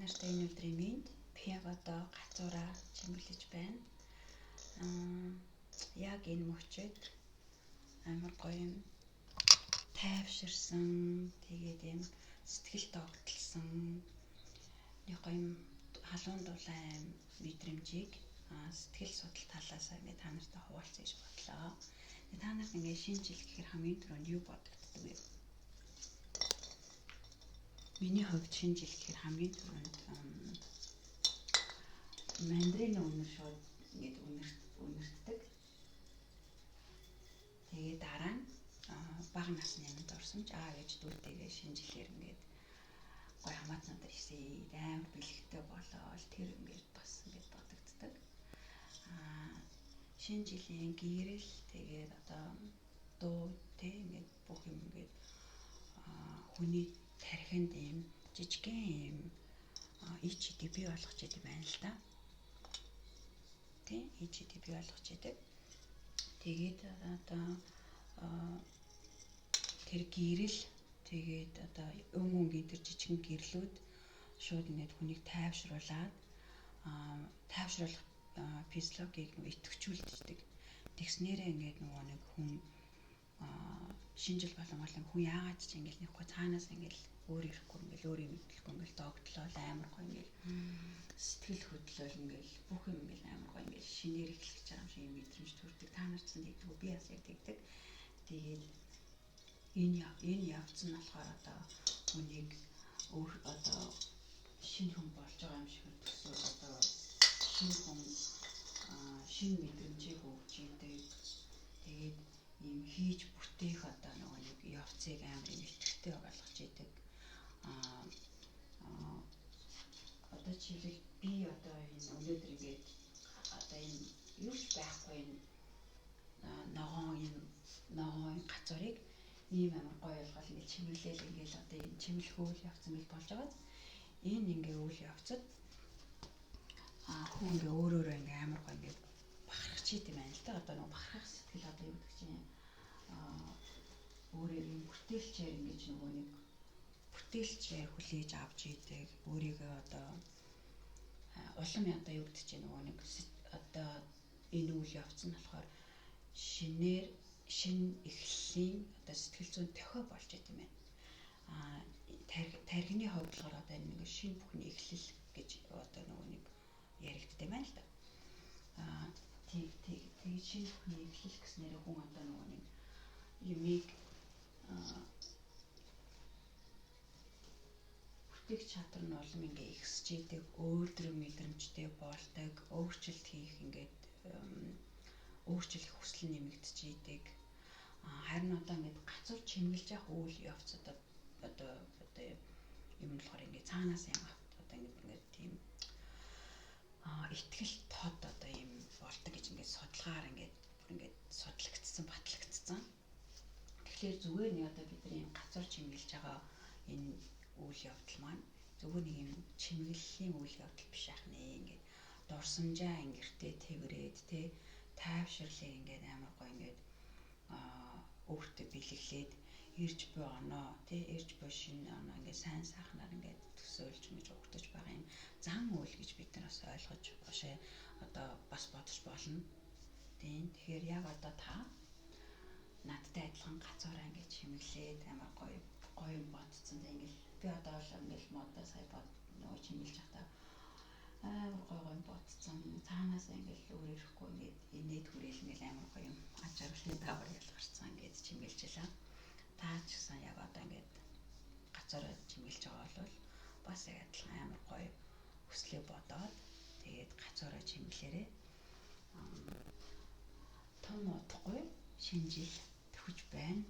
нартай энэ өдрийн минь би одоо гацуураа чимэглэж байна. Яг энэ мөчид амар гоё юм тайвширсан, тэгээд юм сэтгэл догтлсон нэг гоё юм халуун дулаан мэдрэмжийг сэтгэл судлал талаас ингээд та нартай хуваалцах гэж бодлоо. Та нарт ингээд шинэ жил гэхээр хамгийн түрүүнд юу бодогддог вэ? Миний хувьд шинэ жил гэхээр хамгийн түрүүнд мандрины үнэр шууд ингээд үнэртдэг. Тэгээд дараа нь бага насны юмд орсомж аав ээж дүүтэйгээ шинэ жилээр ингээд гоё хамаатнуудаар ирсэн амар бэлэгтэй болоод тэр ингээд бас ингээд бодогддог. Шинэ жилийн гэрэл тэгээд одоо дуу тэ ингээд бүх юм ингээд хүний тархинд ийм жижигхэн ийм ичдэг бий болгож идэв байна л да. Тэ ичдэг бий болгож идэв. Тэгээд одоо тэр гэрэл тэгээд одоо өнгийн тэр жижигхэн гэрлүүд шууд ингээд хүнийг тайвшруулад тайвшруулах физиологийг идэвхжүүлдэг. Тэгснээрээ ингээд нөгөө нэг хүн шинэ жил болон хүн яагаад ч ингээл нэхгүй цаанаас ингээл өөр ирэхгүй ингээл өөрийн мэдлэхгүй ингээл догтлол амар гоё ингээл сэтгэл хөдлөл ингээл бүх юм ингээл амар гоё ингээл шинээр эхлэх гэж байгаа юм шиг мэдрэмж төрдөг. Та нар ч тэгдэг үү? Би бас яг тэгдэг. Тэгээд энэ явц нь болохоор одоо хүнийг өөр одоо шинэ хүн болж байгаа юм шиг төсөөл одоо шинэ хүн шинэ мэдрэмжийг өгч идэг. Тэгээд ийм хийж бүтээх одоо нэг явцыг амар идэвхтэй болгож идэг. Одоо жишээлбэл би одоо энэ өнөөдөр ингээд одоо энэ юуч байхгүй энэ ногоон гацуурыг ийм амар гоё болгол ингээд чимэглээл ингээд одоо энэ чимэглэх үйл явц ингээд болж байгаа. Энэ ингээд үйл явцад хүн ингээд өөрөөрөө ингээд амар гоё ингээд бахархч идэм байна л да. Одоо нэг бахархах сэтгэл одоо юу гэдэг чинь өөрийн бүтээлчээр ингэж нөгөө нэг бүтээлчээр хүлээж авч идэг. Өөрийгөө одоо улам одоо юу гэдэг чинь нөгөө нэг одоо энэ үйл явц нь болохоор шинэ эхлэлийн одоо сэтгэл зүйн тохио болж идэм байна. Тархины хувьд болохоор одоо энэ нэг шинэ бүхний эхлэл гэж одоо нөгөө нэг яригддаг байна л да. Тэгээд шинэ бүхний эхлэл гэснээр хүн одоо нөгөө нэг юмыг бүтээх чадвар нь улам ингээ ихсэж идэг, өөртөө мэдрэмжтэй болдог, өөрчлөлт хийх ингээд өөрчлөх хүсэл нэмэгдэж идэг. Харин одоо ингээд гацуур чимгэлж явах үйл явц одоо юм болохоор ингээ цаанаас юм одоо ингээд тийм итгэл тод одоо юм болдог гэж ингээд судалгаар ингээд судлагдсан, батлагдсан. Тэгэхээр зүгээр нэг одоо бидний гацуур чимгэлж байгаа энэ үйл явдал маань зүгээр нэг юм чимэглэлийн үйл явдал биш ах нэ. Ингээд дурсамжаа ингэртэй тэрвэрэд тэ тайвширлыг ингээд амар гоё ингээд өөртөө бэлэглээд ирж буй оноо тэ ирж буй шинэ оноо ингээд сайн сайхнаар ингээд төсөөлж ингэж өгдөж байгаа юм зан үйл гэж бид нар бас ойлгож бошээ одоо бас бодож болно. Тэгэхээр яг одоо та надтай адилхан гацуураа ингээд чимэглээд амар гоё юм бодсон. Ингээл би одоо л ингээл модоо сая нөгөө чимэглэж байхдаа амар гоё бодсон. Цаанаас ингээл өөр ирэхгүй ингээд инээд хүрээл ингээл амар гоё юм ажиглалын давар ялгарсан ингээд чимэглэжлээ. Та ч гэсэн яг одоо ингээд гацуураа чимэглэж байгаа бол бас яг адилхан амар гоё хүслээ бодоод тэгээд гацуураа чимэглээрээ том утгагүй шинэ жил төрж байна.